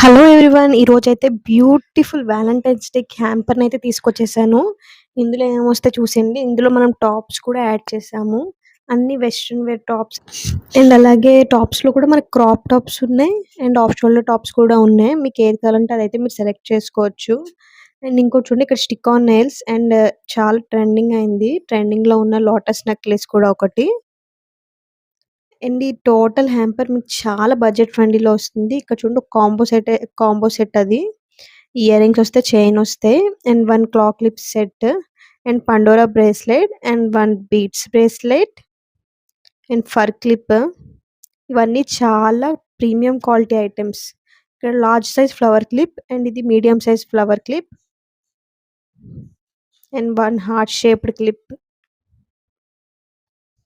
Hello everyone. ఈరోజైతే beautiful Valentine's day హ్యాంపర్‌నైతే తీసుకొచ్చేసాను. ఇందులో ఏమొస్తాయి చూసేయండి. ఇందులో మనం టాప్స్ కూడా యాడ్ చేసాము. అన్ని వెస్టర్న్ వేర్ టాప్స్ అండ్ అలాగే టాప్స్‌లో కూడా మనకు క్రాప్ టాప్స్ ఉన్నాయి. అండ్ ఆఫ్ షోల్డర్ టాప్స్ కూడా ఉన్నాయి. మీకు ఏది కావాలంటే అదైతే మీరు సెలెక్ట్ చేసుకోవచ్చు. అండ్ ఇంకోటి చూడండి, ఇక్కడ స్టిక్ ఆన్ నెయిల్స్ అండ్ చాలా ట్రెండింగ్ అయింది. ట్రెండింగ్‌లో ఉన్న లోటస్ నెక్లెస్ కూడా ఒకటి. అండ్ ఈ టోటల్ హ్యాంపర్ మీకు చాలా బడ్జెట్ ఫ్రెండ్లీలో వస్తుంది. ఇక్కడ చూడండి, ఒక కాంబో సెట్ అది. ఇయర్ రింగ్స్ వస్తాయి, చైన్ వస్తాయి and 1 clock lip set and Pandora bracelet and 1 beads bracelet and fur clip. ఇవన్నీ చాలా ప్రీమియం క్వాలిటీ ఐటెమ్స్. ఇక్కడ large size flower clip and ఇది medium size flower clip and 1 heart shaped clip.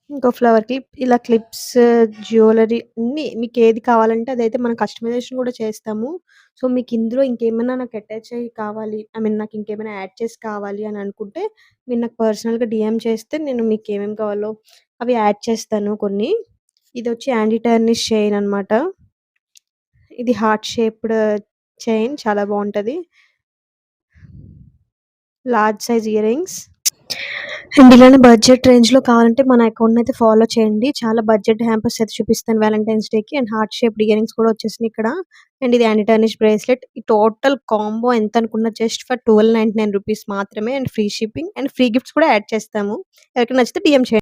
ఇంకో flower clip. ఇలా clips, jewellery అన్నీ మీకేది కావాలంటే అదైతే మనం కస్టమైజేషన్ కూడా చేస్తాము. సో, మీకు ఇందులో ఇంకేమైనా నాకు అటాచ్ అయ్యి కావాలి, నాకు ఇంకేమైనా యాడ్ చేసి కావాలి అని అనుకుంటే మీరు నాకు పర్సనల్‌గా డీఎం చేస్తే నేను మీకేమేమి కావాలో అవి యాడ్ చేస్తాను కొన్ని. ఇదొచ్చి యాంటీ టర్నిష్ చైన్ అనమాట. ఇది హార్ట్ షేప్డ్ చైన్ చాలా బావుంటది. Large size ear rings. And ఇలానే బడ్జెట్ రేంజ్‌లో కావాలంటే మన అకౌంట్‌నైతే ఫాలో చేయండి. చాలా బడ్జెట్ హ్యాంపర్స్ అయితే చూపిస్తాను వాలంటైన్స్ డేకి. And heart shaped ear rings కూడా వచ్చేసినాయి ఇక్కడ. అండ్ ఇది యాంటీ టార్నిష్ బ్రేస్లెట్. ఈ టోటల్ కాంబో ఎంత అనుకున్న జస్ట్ ఫర్ రూ. 1299 మాత్రమే. And free shipping and free gifts కూడా యాడ్ చేస్తాము. ఎవరికైనా నచ్చితే డీఎం చేయండి.